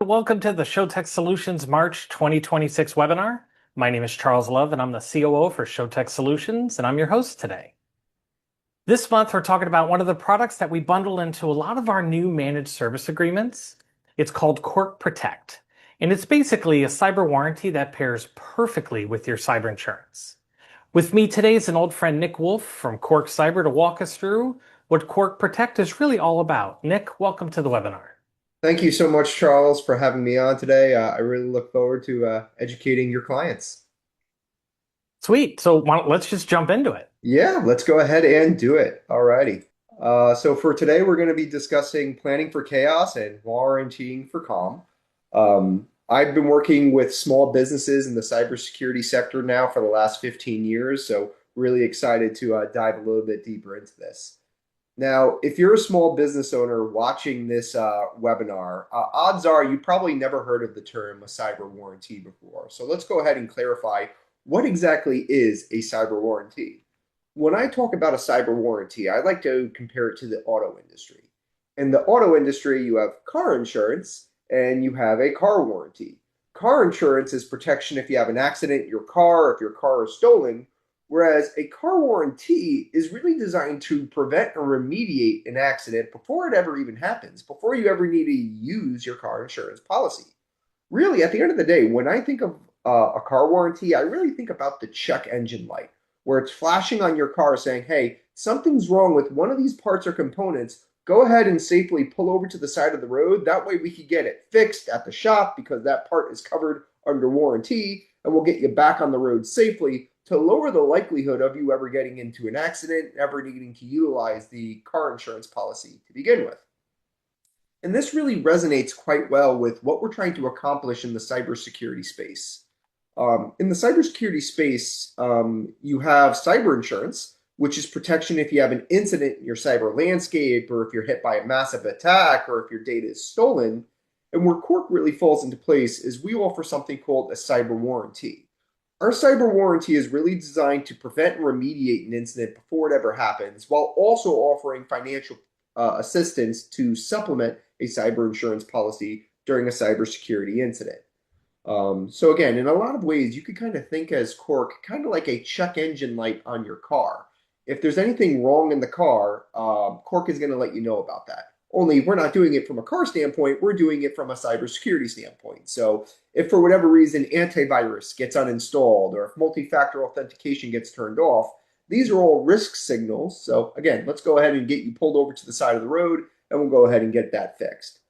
Welcome to the ShowTech Solutions March 2026 webinar. My name is Charles Love, and I'm the COO for ShowTech Solutions, and I'm your host today. This month, we're talking about one of the products that we bundle into a lot of our new managed service agreements. It's called Cork Protect, and it's basically a cyber warranty that pairs perfectly with your cyber insurance. With me today is an old friend, Nick Wolf from Cork Cyber, to walk us through what Cork Protect is really all about. Nick, welcome to the webinar. Thank you so much, Charles, for having me on today. I really look forward to educating your clients. Sweet. So let's just jump into it. Yeah, let's go ahead and do it. Alrighty. So for today, we're going to be discussing planning for chaos and warrantying for calm. I've been working with small businesses in the cybersecurity sector now for the last 15 years, so really excited to dive a little bit deeper into this. Now, if you're a small business owner watching this webinar, odds are you probably never heard of the term a cyber warranty before. So let's go ahead and clarify what exactly is a cyber warranty. When I talk about a cyber warranty, I like to compare it to the auto industry. In the auto industry, you have car insurance and you have a car warranty. Car insurance is protection if you have an accident in your car, if your car is stolen. Whereas a car warranty is really designed to prevent or remediate an accident before it ever even happens, before you ever need to use your car insurance policy. Really, at the end of the day, when I think of a car warranty, I really think about the check engine light, where it's flashing on your car saying, hey, something's wrong with one of these parts or components. Go ahead and safely pull over to the side of the road. That way we can get it fixed at the shop because that part is covered under warranty, and we'll get you back on the road safely to lower the likelihood of you ever getting into an accident, ever needing to utilize the car insurance policy to begin with. And this really resonates quite well with what we're trying to accomplish in the cybersecurity space. In the cybersecurity space, you have cyber insurance, which is protection if you have an incident in your cyber landscape, or if you're hit by a massive attack, or if your data is stolen. And where Cork really falls into place is we offer something called a cyber warranty. Our cyber warranty is really designed to prevent and remediate an incident before it ever happens, while also offering financial assistance to supplement a cyber insurance policy during a cybersecurity incident. So again, in a lot of ways, you could kind of think as Cork, kind of like a check engine light on your car. If there's anything wrong in the car, Cork is going to let you know about that. Only we're not doing it from a car standpoint, we're doing it from a cybersecurity standpoint. So if for whatever reason antivirus gets uninstalled or if multi-factor authentication gets turned off, these are all risk signals. So again, let's go ahead and get you pulled over to the side of the road and we'll go ahead and get that fixed.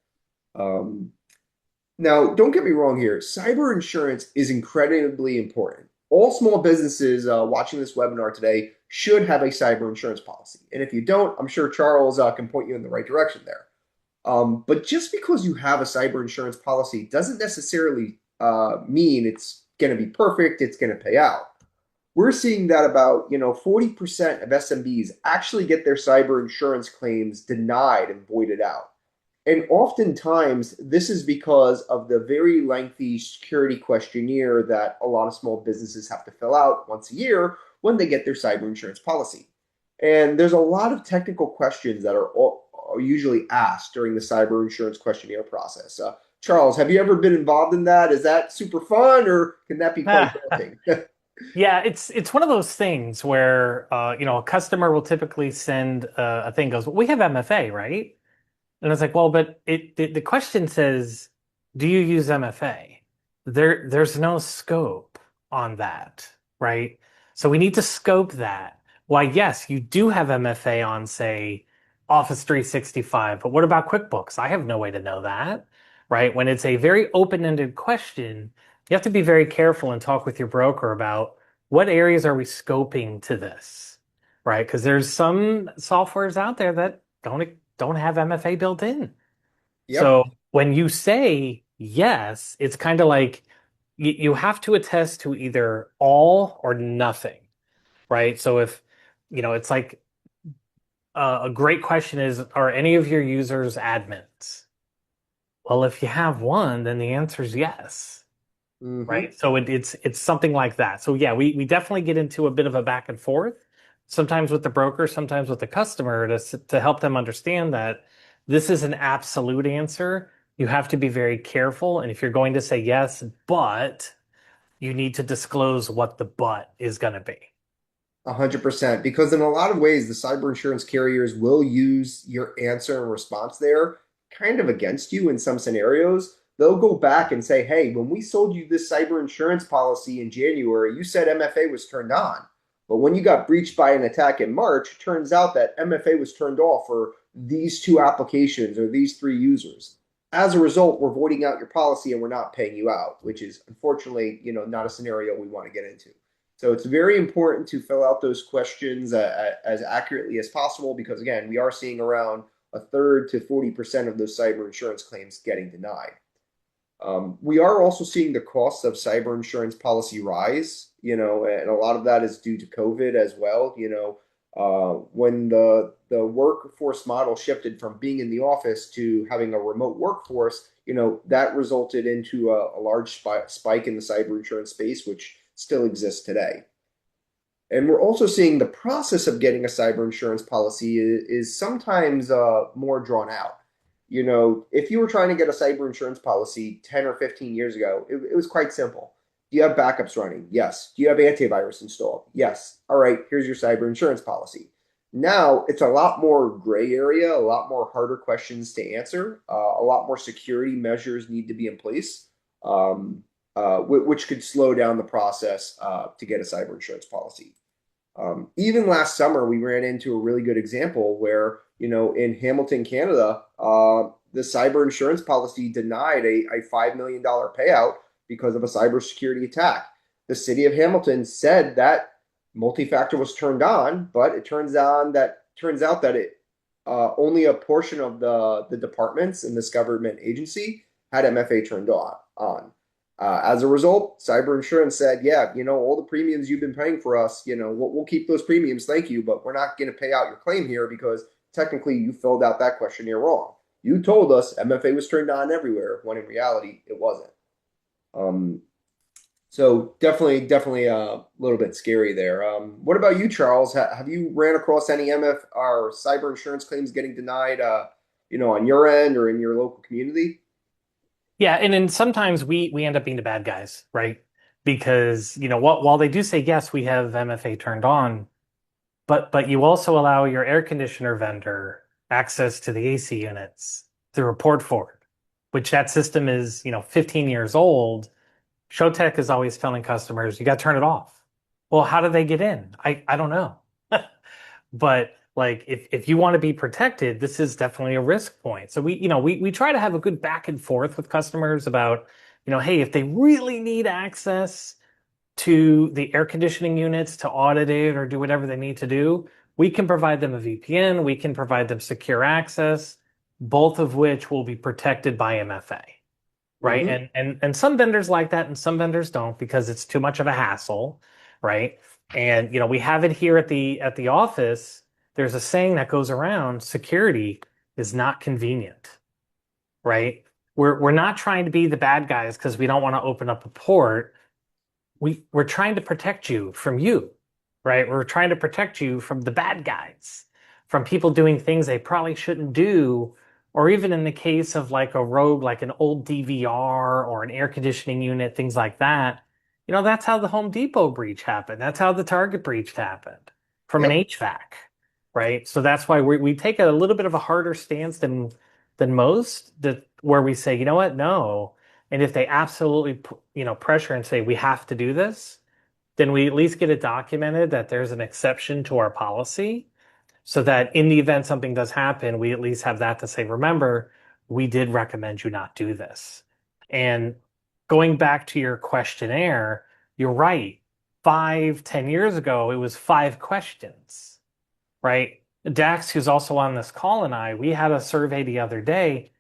Now, don't get me wrong here. Cyber insurance is incredibly important. All small businesses watching this webinar today should have a cyber insurance policy. And if you don't, I'm sure Charles can point you in the right direction there. But just because you have a cyber insurance policy doesn't necessarily mean it's going to be perfect, it's going to pay out. We're seeing that about 40% of SMBs actually get their cyber insurance claims denied and voided out. And oftentimes, this is because of the very lengthy security questionnaire that a lot of small businesses have to fill out once a year when they get their cyber insurance policy. And there's a lot of technical questions that are usually asked during the cyber insurance questionnaire process. Charles, have you ever been involved in that? Is that super fun, or can that be quite daunting? Yeah, it's one of those things where a customer will typically send a thing goes, we have MFA, right? And it's like, well, but the question says, do you use MFA? There's no scope on that, right? So we need to scope that. Why, yes, you do have MFA on, say, Office 365, but what about QuickBooks? I have no way to know that, right? When it's a very open-ended question, you have to be very careful and talk with your broker about what areas are we scoping to this, right? Because there's some softwares out there that don't have MFA built in. Yep. So when you say yes, it's kind of like you have to attest to either all or nothing, right? So if, it's like a great question is, are any of your users admins? Well, if you have one, then the answer is yes, Mm-hmm. right? So it's something like that. So yeah, we definitely get into a bit of a back and forth, sometimes with the broker, sometimes with the customer to help them understand that this is an absolute answer. you have to be very careful. And if you're going to say yes, but you need to disclose what the but is going to be. 100%. Because in a lot of ways, the cyber insurance carriers will use your answer and response there kind of against you in some scenarios. They'll go back and say, hey, when we sold you this cyber insurance policy in January, you said MFA was turned on. But when you got breached by an attack in March, it turns out that MFA was turned off for these two applications or these three users. As a result, we're voiding out your policy and we're not paying you out, which is unfortunately, not a scenario we want to get into. So it's very important to fill out those questions as accurately as possible because, again, we are seeing around a third to 40% of those cyber insurance claims getting denied. We are also seeing the cost of cyber insurance policy rise, and a lot of that is due to COVID as well. When the workforce model shifted from being in the office to having a remote workforce, that resulted into a large spike in the cyber insurance space, which still exists today. And we're also seeing the process of getting a cyber insurance policy is sometimes more drawn out. If you were trying to get a cyber insurance policy 10 or 15 years ago, it was quite simple. Do you have backups running? Yes. Do you have antivirus installed? Yes. All right, here's your cyber insurance policy. Now it's a lot more gray area, a lot more harder questions to answer, a lot more security measures need to be in place, which could slow down the process to get a cyber insurance policy. Even last summer, we ran into a really good example where, in Hamilton, Canada, the cyber insurance policy denied a $5 million payout because of a cybersecurity attack. The city of Hamilton said that multi-factor was turned on, but it turns out that it only a portion of the departments in this government agency had MFA turned on. As a result, cyber insurance said, yeah, all the premiums you've been paying for us, we'll keep those premiums, thank you, but we're not going to pay out your claim here because technically you filled out that questionnaire wrong. You told us MFA was turned on everywhere, when in reality it wasn't. So definitely a little bit scary there. What about you, Charles? Have you ran across any MF or cyber insurance claims getting denied, on your end or in your local community? Yeah, and then sometimes we end up being the bad guys, right? Because, while they do say yes, we have MFA turned on, but you also allow your air conditioner vendor access to the AC units through a port forward, which that system is, 15 years old. ShowTech is always telling customers, you got to turn it off. Well, how do they get in? I don't know. But like if you want to be protected, this is definitely a risk point. So we try to have a good back and forth with customers about, hey, if they really need access to the air conditioning units to audit it or do whatever they need to do, we can provide them a VPN, we can provide them secure access, both of which will be protected by MFA. Right. Mm-hmm. And some vendors like that and some vendors don't because it's too much of a hassle, right? And we have it here at the office. There's a saying that goes around, security is not convenient, right? We're not trying to be the bad guys because we don't want to open up a port. We're trying to protect you from you, right? We're trying to protect you from the bad guys, from people doing things they probably shouldn't do, or even in the case of like a rogue, like an old DVR or an air conditioning unit, things like that. That's how the Home Depot breach happened. That's how the Target breach happened from an Yep. HVAC, right? So that's why we take a little bit of a harder stance than most, where we say, you know what, no. And if they absolutely, pressure and say we have to do this, then we at least get it documented that there's an exception to our policy so that in the event something does happen, we at least have that to say, remember, we did recommend you not do this. And going back to your questionnaire, you're right. 5, 10 years ago, it was 5 questions, right? Dax, who's also on this call, and we had a survey the other day.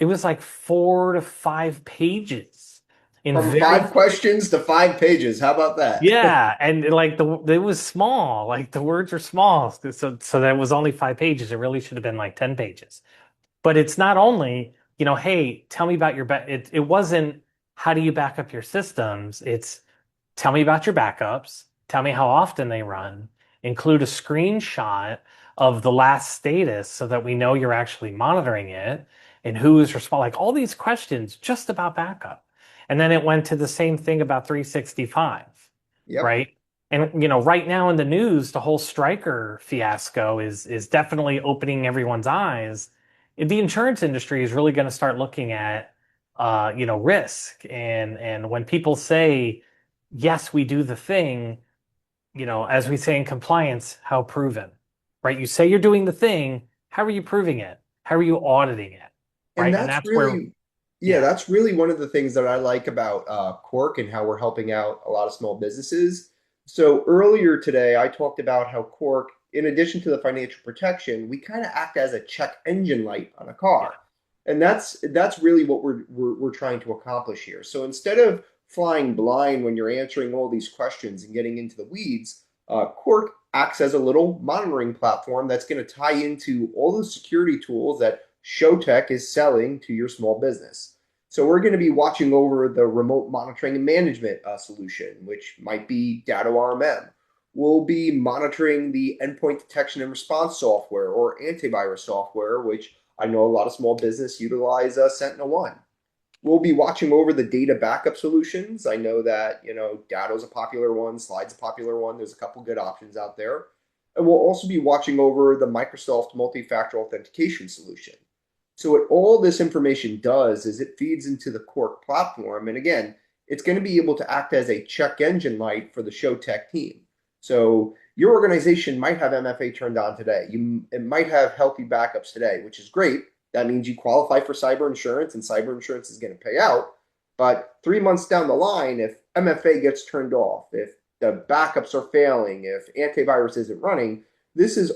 It was like 4 to 5 pages in From very, 5 questions to 5 pages. How about that? yeah, and like it was small, like the words are small, so that was only 5 pages. It really should have been like 10 pages. But it's not only, hey, tell me about your it wasn't how do you back up your systems? It's tell me about your backups, tell me how often they run, include a screenshot of the last status so that we know you're actually monitoring it. and who is responsible, like all these questions just about backup. And then it went to the same thing about 365, Yep. right? And right now in the news, the whole striker fiasco is definitely opening everyone's eyes. The insurance industry is really going to start looking at risk, and when people say, yes, we do the thing, as we say in compliance, how proven, right? You say you're doing the thing, how are you proving it? How are you auditing it? And Right? And that's that's where, really, yeah, yeah, that's really one of the things that I like about Cork and how we're helping out a lot of small businesses. So earlier today, I talked about how Cork, in addition to the financial protection, we kind of act as a check engine light on a car. yeah. And that's really what we're trying to accomplish here. So instead of flying blind when you're answering all these questions and getting into the weeds, Cork acts as a little monitoring platform that's going to tie into all the security tools that ShowTech is selling to your small business. So we're going to be watching over the remote monitoring and management solution, which might be Data RMM. We'll be monitoring the endpoint detection and response software or antivirus software, which I know a lot of small business utilize SentinelOne. We'll be watching over the data backup solutions. I know that, Datto's a popular one, Slide's a popular one. There's a couple good options out there. And we'll also be watching over the Microsoft multi-factor authentication solution. So what all this information does is it feeds into the Cork platform. And again, it's going to be able to act as a check engine light for the ShowTech team. So your organization might have MFA turned on today. It might have healthy backups today, which is great. That means you qualify for cyber insurance and cyber insurance is going to pay out. But 3 months down the line, if MFA gets turned off, if the backups are failing, if antivirus isn't running, this is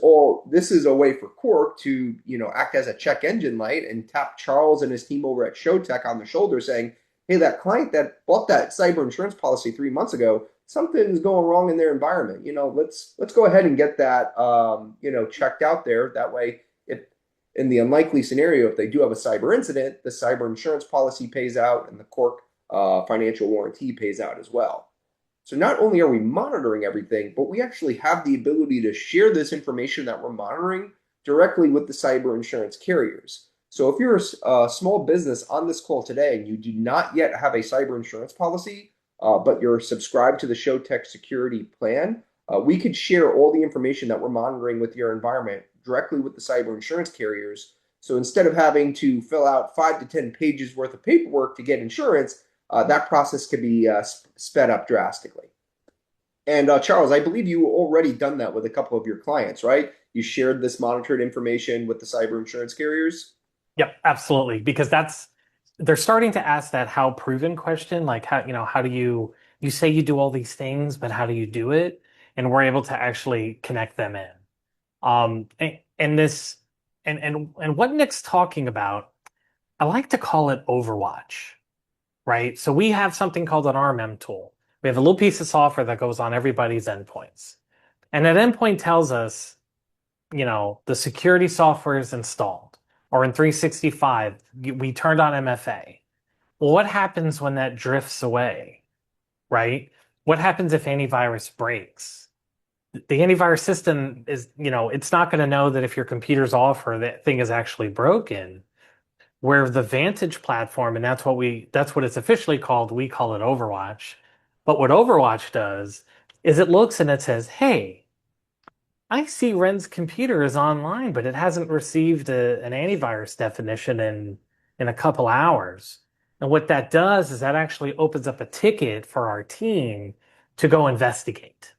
a way for Cork to, act as a check engine light and tap Charles and his team over at ShowTech on the shoulder saying, hey, that client that bought that cyber insurance policy 3 months ago, something's going wrong in their environment. Let's go ahead and get that checked out there. That way, if in the unlikely scenario, if they do have a cyber incident, the cyber insurance policy pays out and the Cork financial warranty pays out as well. So not only are we monitoring everything, but we actually have the ability to share this information that we're monitoring directly with the cyber insurance carriers. So if you're a small business on this call today and you do not yet have a cyber insurance policy, but you're subscribed to the ShowTech security plan, we could share all the information that we're monitoring with your environment directly with the cyber insurance carriers. So instead of having to fill out 5 to 10 pages worth of paperwork to get insurance, that process could be sped up drastically. And Charles, I believe you already done that with a couple of your clients, right? You shared this monitored information with the cyber insurance carriers. Yep, absolutely. Because they're starting to ask that how proven question, like how do you say you do all these things, but how do you do it? And we're able to actually connect them in. And this, and what Nick's talking about, I like to call it Overwatch, right? So we have something called an RMM tool. We have a little piece of software that goes on everybody's endpoints. And that endpoint tells us, the security software is installed. Or in 365, we turned on MFA. Well, what happens when that drifts away, right? What happens if antivirus breaks? The antivirus system is, it's not going to know that if your computer's off or that thing is actually broken. Where the Vantage platform, and that's what it's officially called, we call it Overwatch. But what Overwatch does is it looks and it says, hey, I see Ren's computer is online, but it hasn't received an antivirus definition in a couple hours. And what that does is that actually opens up a ticket for our team to go investigate,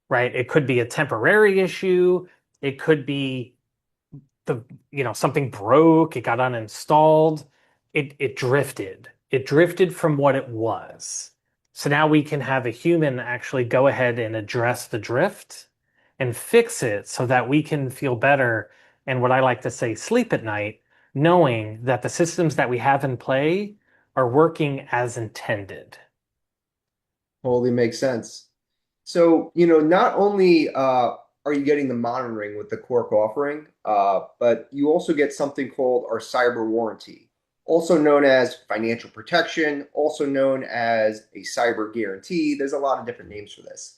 right? It could be a temporary issue. It could be something broke, it got uninstalled, it drifted from what it was. So now we can have a human actually go ahead and address the drift and fix it so that we can feel better, and what I like to say, sleep at night, knowing that the systems that we have in play are working as intended. Totally makes sense. So, not only are you getting the monitoring with the Quark offering, but you also get something called our cyber warranty, also known as financial protection, also known as a cyber guarantee. There's a lot of different names for this.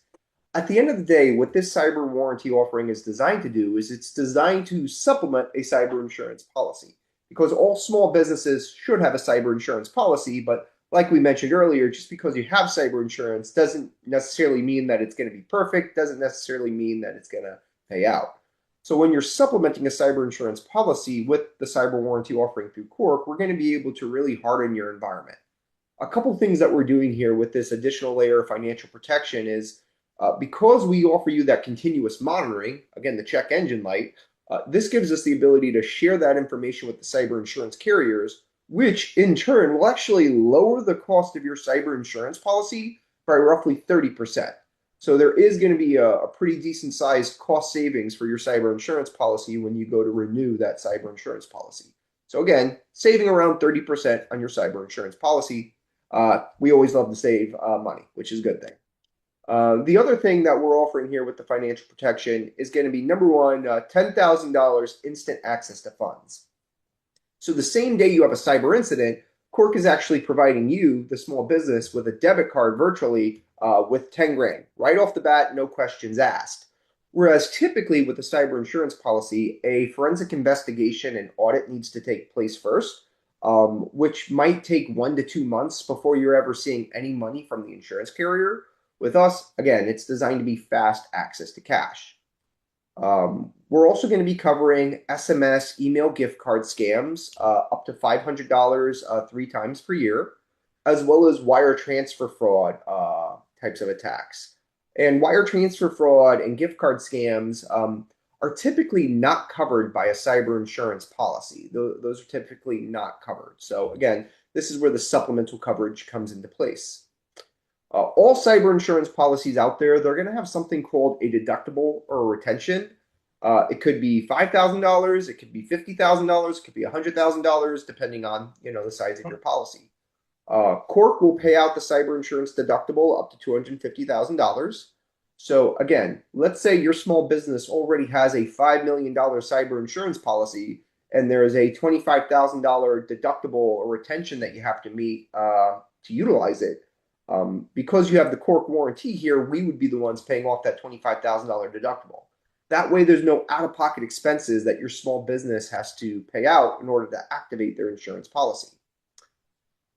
At the end of the day, what this cyber warranty offering is designed to do is it's designed to supplement a cyber insurance policy. because all small businesses should have a cyber insurance policy. But like we mentioned earlier, just because you have cyber insurance doesn't necessarily mean that it's going to be perfect, doesn't necessarily mean that it's going to pay out. So when you're supplementing a cyber insurance policy with the cyber warranty offering through Cork, we're going to be able to really harden your environment. A couple things that we're doing here with this additional layer of financial protection is because we offer you that continuous monitoring, again, the check engine light, this gives us the ability to share that information with the cyber insurance carriers, which in turn will actually lower the cost of your cyber insurance policy by roughly 30%. So there is going to be a pretty decent sized cost savings for your cyber insurance policy when you go to renew that cyber insurance policy. So again, saving around 30% on your cyber insurance policy. We always love to save money, which is a good thing. The other thing that we're offering here with the financial protection is going to be number one, $10,000 instant access to funds. So the same day you have a cyber incident, Cork is actually providing you, the small business, with a debit card virtually with 10 grand right off the bat, no questions asked. Whereas typically with a cyber insurance policy, a forensic investigation and audit needs to take place first, which might take 1 to 2 months before you're ever seeing any money from the insurance carrier. With us, again, it's designed to be fast access to cash. We're also going to be covering SMS, email gift card scams up to $500 3 times per year, as well as wire transfer fraud types of attacks. And wire transfer fraud and gift card scams are typically not covered by a cyber insurance policy. Those are typically not covered. So again, this is where the supplemental coverage comes into place. All cyber insurance policies out there, they're going to have something called a deductible or a retention. It could be $5,000, it could be $50,000, it could be $100,000, depending on the size of your policy. Cork will pay out the cyber insurance deductible up to $250,000. So again, let's say your small business already has a $5 million cyber insurance policy, and there is a $25,000 deductible or retention that you have to meet to utilize it. Because you have the Cork warranty here, we would be the ones paying off that $25,000 deductible. That way, there's no out-of-pocket expenses that your small business has to pay out in order to activate their insurance policy.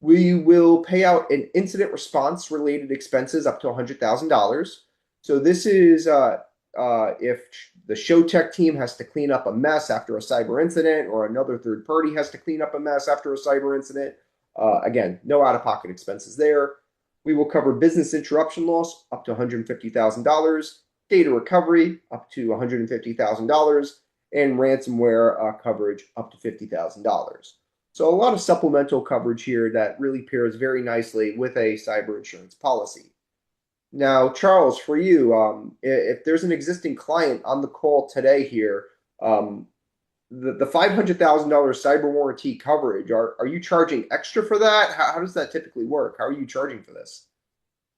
We will pay out an incident response related expenses up to $100,000. So this is if the ShowTech team has to clean up a mess after a cyber incident, or another third party has to clean up a mess after a cyber incident. Again, no out-of-pocket expenses there. We will cover business interruption loss up to $150,000, data recovery up to $150,000, and ransomware coverage up to $50,000. So a lot of supplemental coverage here that really pairs very nicely with a cyber insurance policy. Now, Charles, for you, if there's an existing client on the call today here, the $500,000 cyber warranty coverage, are you charging extra for that? How does that typically work? How are you charging for this?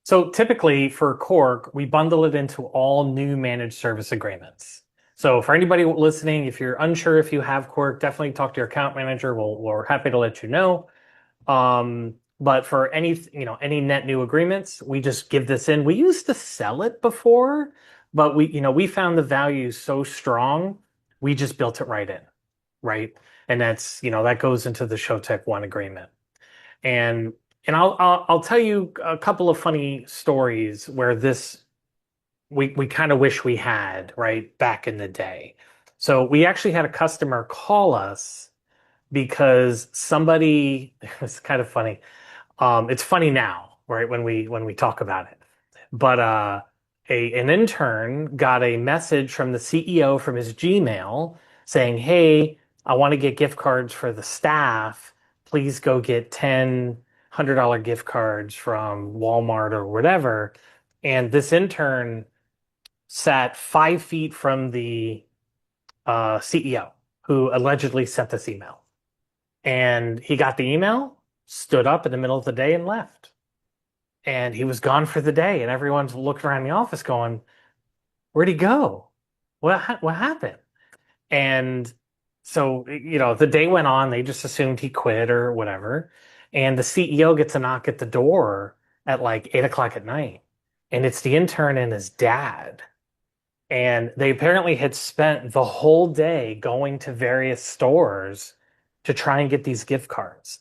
So typically for Cork, we bundle it into all new managed service agreements. So for anybody listening, if you're unsure if you have Cork, definitely talk to your account manager. We're happy to let you know. But for any net new agreements, we just give this in. We used to sell it before, but we found the value so strong, we just built it right in, right? And that goes into the ShowTech One agreement. And I'll tell you a couple of funny stories where we kind of wish we had, right, back in the day. So we actually had a customer call us because somebody, it was kind of funny. It's funny now, right, when we talk about it. But an intern got a message from the CEO from his Gmail saying, "Hey, I want to get gift cards for the staff. Please go get 10 $100 gift cards from Walmart or whatever." And this intern sat 5 feet from the CEO who allegedly sent this email. And he got the email, stood up in the middle of the day and left. And he was gone for the day. And everyone's looking around the office going, "Where'd he go? What happened?" And so, the day went on. They just assumed he quit or whatever. And the CEO gets a knock at the door at like 8 o'clock at night. And it's the intern and his dad. And they apparently had spent the whole day going to various stores to try and get these gift cards.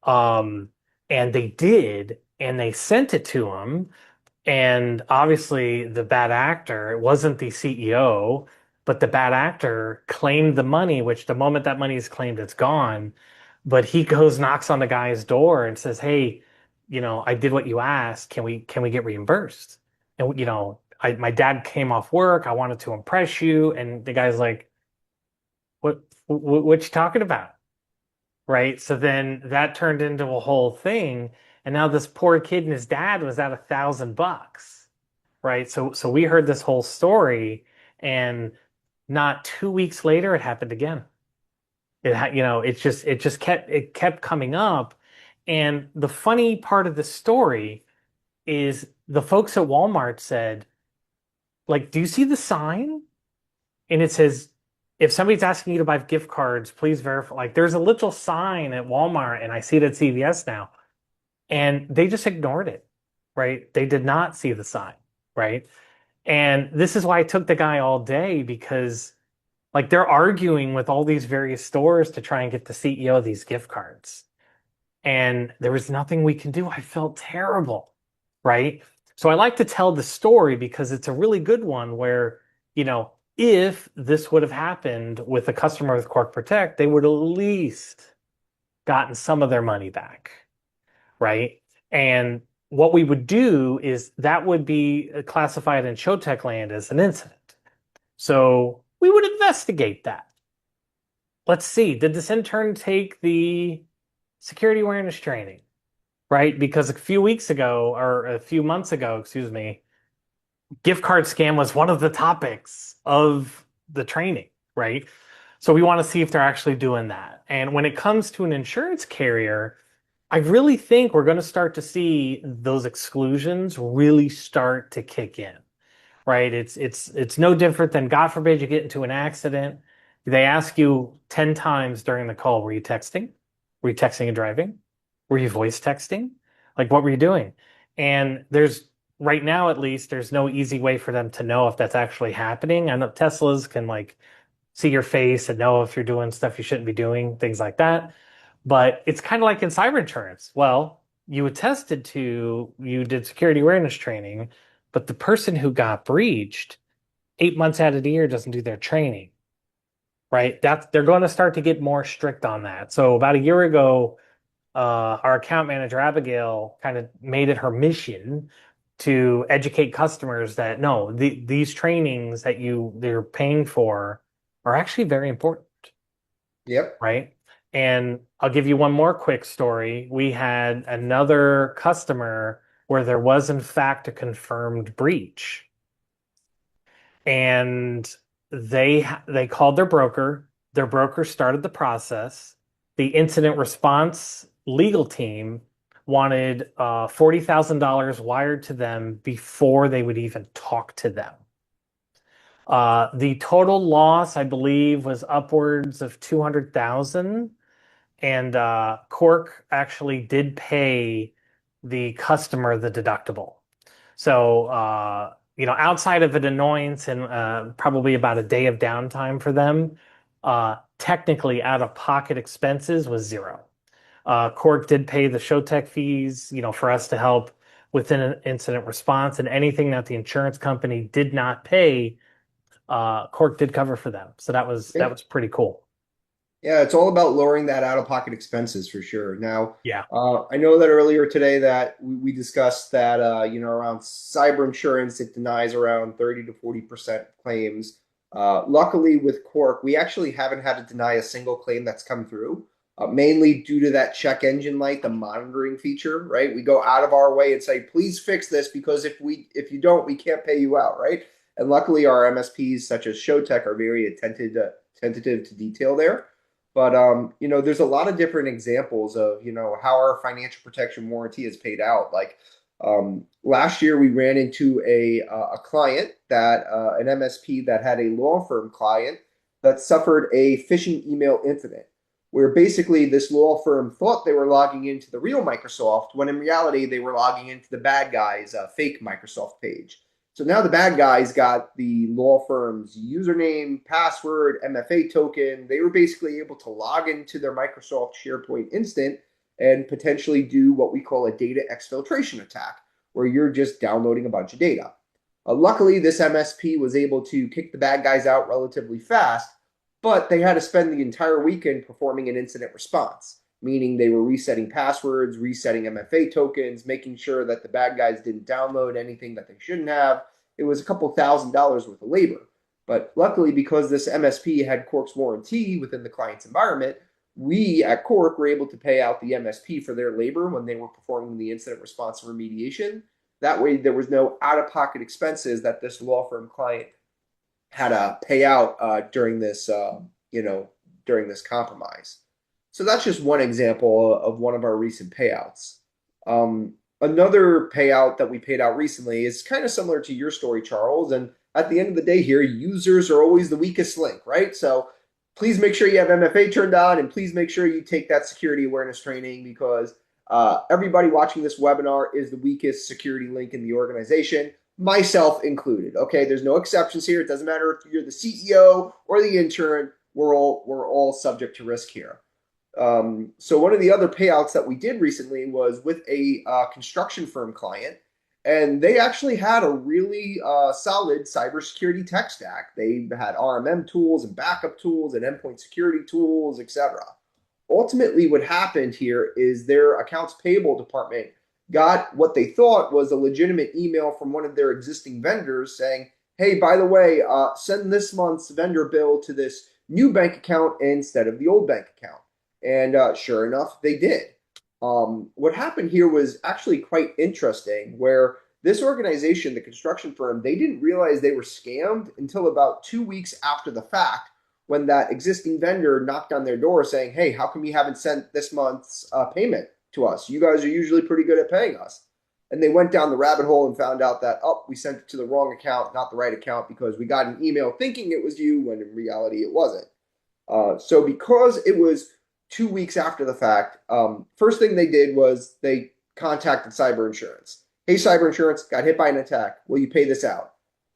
Um, and they did, and they sent it to him. And obviously, the bad actor, it wasn't the CEO, but the bad actor claimed the money, which the moment that money is claimed, it's gone. But he goes, knocks on the guy's door and says, "Hey, I did what you asked. Can we get reimbursed?" And my dad came off work. I wanted to impress you. And the guy's like, what you talking about? Right? So then that turned into a whole thing. And now this poor kid and his dad was at $1,000, right? So we heard this whole story, and not 2 weeks later, it happened again. It just kept coming up. And the funny part of the story is the folks at Walmart said, like, do you see the sign? And it says, if somebody's asking you to buy gift cards, please verify. Like, there's a little sign at Walmart, and I see it at CVS now. And they just ignored it, right? They did not see the sign, right? And this is why I took the guy all day, because like they're arguing with all these various stores to try and get the CEO of these gift cards. And there was nothing we can do. I felt terrible, right? So I like to tell the story because it's a really good one where, if this would have happened with a customer with Cork Protect, they would at least gotten some of their money back, right? And what we would do is that would be classified in ShowTech land as an incident. So we would investigate that. Let's see, did this intern take the security awareness training? Right? Because a few weeks ago, or a few months ago, excuse me, gift card scam was one of the topics of the training, right? So we want to see if they're actually doing that. And when it comes to an insurance carrier, I really think we're going to start to see those exclusions really start to kick in, right? It's no different than, God forbid, you get into an accident. They ask you 10 times during the call, were you texting? Were you texting and driving? Were you voice texting? Like, what were you doing? And right now, at least, there's no easy way for them to know if that's actually happening. I know Teslas can like see your face and know if you're doing stuff you shouldn't be doing, things like that. But it's kind of like in cyber insurance. Well, you did security awareness training, but the person who got breached 8 months out of the year doesn't do their training, right? They're going to start to get more strict on that. So about a year ago, our account manager, Abigail, kind of made it her mission to educate customers that no, these trainings that they're paying for are actually very important, Yep. right? And I'll give you one more quick story. We had another customer where there was, in fact, a confirmed breach. And they called their broker. Their broker started the process. The incident response legal team wanted $40,000 wired to them before they would even talk to them. The total loss, I believe, was upwards of 200,000. And Cork actually did pay the customer the deductible. So, outside of an annoyance and probably about a day of downtime for them, technically out-of-pocket expenses was zero. Cork did pay the ShowTech fees, for us to help with an incident response, and anything that the insurance company did not pay, Cork did cover for them. So that was Yeah. pretty cool. Yeah, it's all about lowering that out-of-pocket expenses for sure. Now, Yeah. I know that earlier today that we discussed that around cyber insurance, it denies around 30 to 40% claims. Luckily, with Cork, we actually haven't had to deny a single claim that's come through, mainly due to that check engine light, the monitoring feature, right? We go out of our way and say, please fix this because if you don't, we can't pay you out, right? And luckily, our MSPs such as ShowTech are very attentive to detail there. But there's a lot of different examples of how our financial protection warranty is paid out. Like last year, we ran into a client that an MSP that had a law firm client that suffered a phishing email incident, where basically this law firm thought they were logging into the real Microsoft when in reality they were logging into the bad guy's fake Microsoft page. So now the bad guys got the law firm's username, password, MFA token. They were basically able to log into their Microsoft SharePoint instant and potentially do what we call a data exfiltration attack, where you're just downloading a bunch of data. Luckily, this MSP was able to kick the bad guys out relatively fast, but they had to spend the entire weekend performing an incident response, meaning they were resetting passwords, resetting MFA tokens, making sure that the bad guys didn't download anything that they shouldn't have. It was a couple $1,000s worth of labor. But luckily, because this MSP had Cork's warranty within the client's environment, we at Cork were able to pay out the MSP for their labor when they were performing the incident response and remediation. That way, there was no out-of-pocket expenses that this law firm client had to pay out during this compromise. So that's just one example of one of our recent payouts. Another payout that we paid out recently is kind of similar to your story, Charles. And at the end of the day here, users are always the weakest link, right? So please make sure you have MFA turned on, and please make sure you take that security awareness training, because everybody watching this webinar is the weakest security link in the organization, myself included. Okay, there's no exceptions here. It doesn't matter if you're the CEO or the intern. We're all subject to risk here. So one of the other payouts that we did recently was with a construction firm client, and they actually had a really solid cybersecurity tech stack. They had RMM tools and backup tools and endpoint security tools, etc. Ultimately, what happened here is their accounts payable department got what they thought was a legitimate email from one of their existing vendors saying, hey, by the way, send this month's vendor bill to this new bank account instead of the old bank account. And sure enough, they did. What happened here was actually quite interesting, where this organization, the construction firm, they didn't realize they were scammed until about 2 weeks after the fact, when that existing vendor knocked on their door saying, hey, how come you haven't sent this month's payment to us? You guys are usually pretty good at paying us. And they went down the rabbit hole and found out that, oh, we sent it to the wrong account, not the right account, because we got an email thinking it was you when in reality it wasn't. So because it was 2 weeks after the fact, first thing they did was they contacted cyber insurance. Hey, cyber insurance, got hit by an attack. Will you pay this out?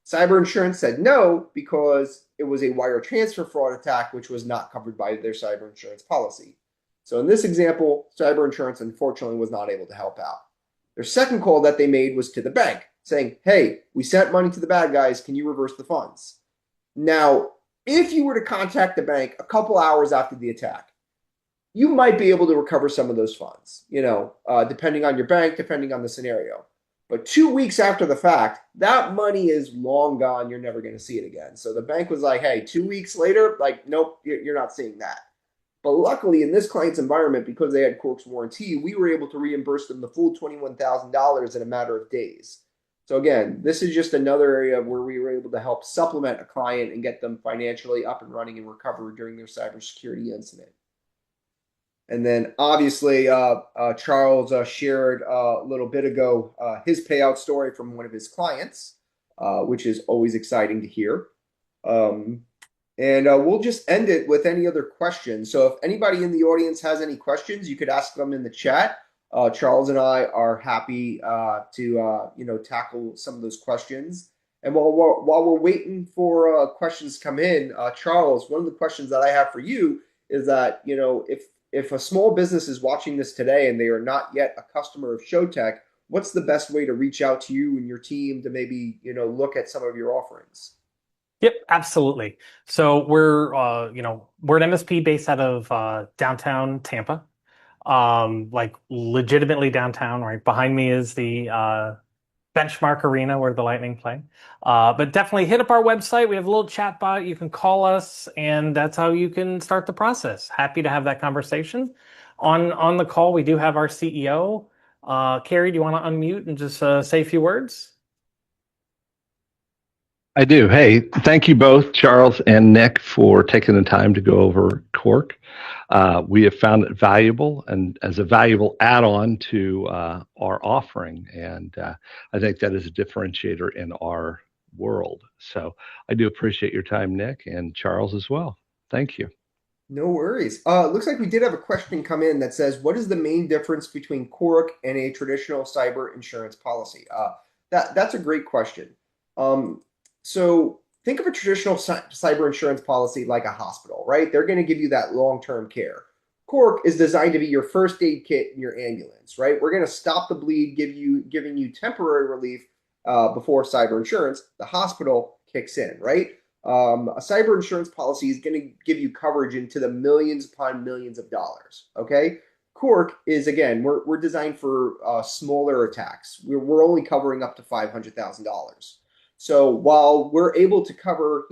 Cyber insurance said no, because it was a wire transfer fraud attack, which was not covered by their cyber insurance policy. So in this example, cyber insurance unfortunately was not able to help out. Their second call that they made was to the bank, saying, hey, we sent money to the bad guys. Can you reverse the funds? Now, if you were to contact the bank a couple hours after the attack, you might be able to recover some of those funds, depending on your bank, depending on the scenario. But 2 weeks after the fact, that money is long gone. You're never going to see it again. So the bank was like, hey, 2 weeks later, like, nope, you're not seeing that. But luckily, in this client's environment, because they had Cork's warranty, we were able to reimburse them the full $21,000 in a matter of days. So again, this is just another area where we were able to help supplement a client and get them financially up and running and recover during their cybersecurity incident. And then obviously, Charles shared a little bit ago his payout story from one of his clients, which is always exciting to hear. And we'll just end it with any other questions. So if anybody in the audience has any questions, you could ask them in the chat. Charles and I are happy to tackle some of those questions. And while we're waiting for questions to come in, Charles, one of the questions that I have for you is that, if a small business is watching this today and they are not yet a customer of ShowTech, what's the best way to reach out to you and your team to maybe, look at some of your offerings? Yep, absolutely. So we're an MSP based out of downtown Tampa, like legitimately downtown. Right behind me is the Benchmark Arena where the Lightning play. But definitely hit up our website. We have a little chat bot. You can call us, and that's how you can start the process. Happy to have that conversation. On the call, we do have our CEO. Carrie, do you want to unmute and just say a few words? I do. Hey, thank you both, Charles and Nick, for taking the time to go over Cork. We have found it valuable and as a valuable add-on to our offering. And I think that is a differentiator in our world. So I do appreciate your time, Nick, and Charles as well. Thank you. No worries. Looks like we did have a question come in that says, what is the main difference between Cork and a traditional cyber insurance policy? That's a great question. Um, so think of a traditional cyber insurance policy like a hospital, right? They're going to give you that long-term care. Cork is designed to be your first aid kit in your ambulance, right? We're going to stop the bleed, giving you temporary relief before cyber insurance. The hospital kicks in, right? A cyber insurance policy is going to give you coverage into the millions upon millions of dollars. Okay, Cork is again, we're designed for smaller attacks. We're only covering up to $500,000. So while we're able to cover,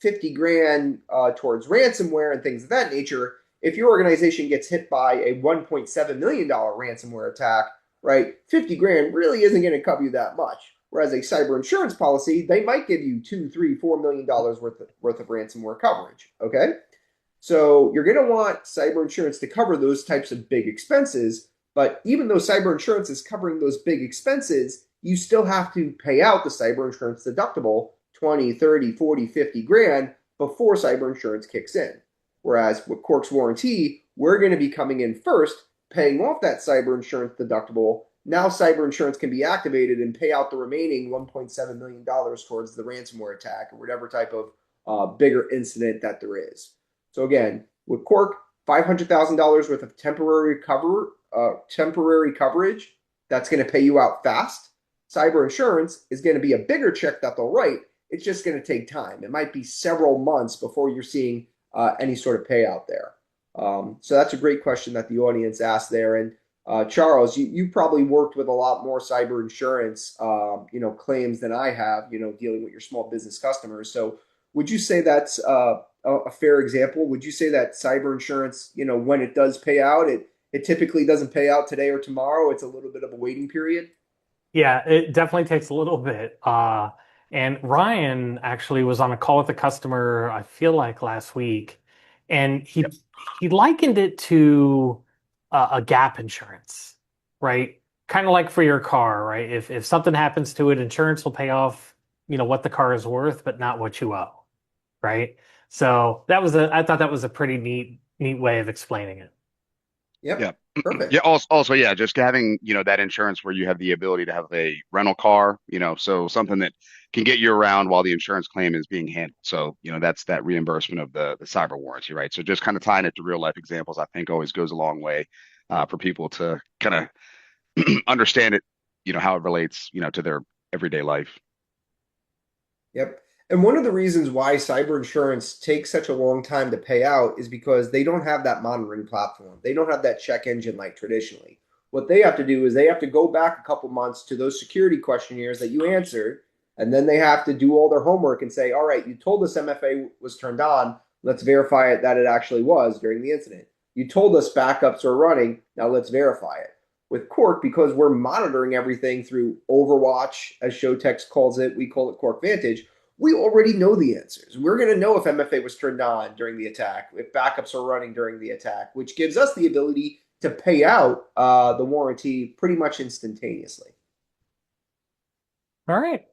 50 grand towards ransomware and things of that nature, if your organization gets hit by a $1.7 million ransomware attack, right, 50 grand really isn't going to cover you that much. Whereas a cyber insurance policy, they might give you two, three, $4 million worth of ransomware coverage. Okay. So you're going to want cyber insurance to cover those types of big expenses. But even though cyber insurance is covering those big expenses, you still have to pay out the cyber insurance deductible 20, 30, 40, 50 grand before cyber insurance kicks in. Whereas with Cork's warranty, we're going to be coming in first, paying off that cyber insurance deductible. Now cyber insurance can be activated and pay out the remaining $1.7 million towards the ransomware attack or whatever type of bigger incident that there is. So again, with Cork, $500,000 worth of temporary coverage that's going to pay you out fast. Cyber insurance is going to be a bigger check that they'll write. It's just going to take time. It might be several months before you're seeing any sort of payout there. So that's a great question that the audience asked there. And Charles, you probably worked with a lot more cyber insurance, claims than I have, dealing with your small business customers. So would you say that's a fair example? Would you say that cyber insurance, when it does pay out, it typically doesn't pay out today or tomorrow? It's a little bit of a waiting period. Yeah, it definitely takes a little bit. And Ryan actually was on a call with a customer, I feel like last week, and he likened it to a gap insurance, right? Kind of like for your car, right? If something happens to it, insurance will pay off, what the car is worth, but not what you owe, right? So I thought that was a pretty neat way of explaining it. Yep. Yeah. Yeah. Perfect. Also, yeah, just having, that insurance where you have the ability to have a rental car, so something that can get you around while the insurance claim is being handled. So, that's that reimbursement of the cyber warranty, right? So just kind of tying it to real life examples, I think always goes a long way for people to kind of understand it, how it relates, to their everyday life. Yep. And one of the reasons why cyber insurance takes such a long time to pay out is because they don't have that monitoring platform. They don't have that check engine like traditionally. What they have to do is they have to go back a couple months to those security questionnaires that you answered, and then they have to do all their homework and say, all right, you told us MFA was turned on. Let's verify it that it actually was during the incident. You told us backups are running. Now let's verify it. With Cork, because we're monitoring everything through Overwatch, as ShowTech calls it, we call it Cork Vantage. We already know the answers. We're going to know if MFA was turned on during the attack, if backups are running during the attack, which gives us the ability to pay out the warranty pretty much instantaneously. All right.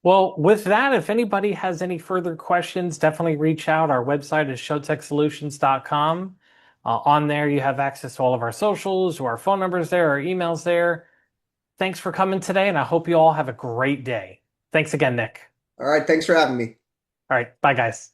Well, with that, if anybody has any further questions, definitely reach out. Our website is showtechsolutions.com. On there, you have access to all of our socials, to our phone numbers there, our emails there. Thanks for coming today, and I hope you all have a great day. Thanks again, Nick. All right. Thanks for having me. All right. Bye, guys.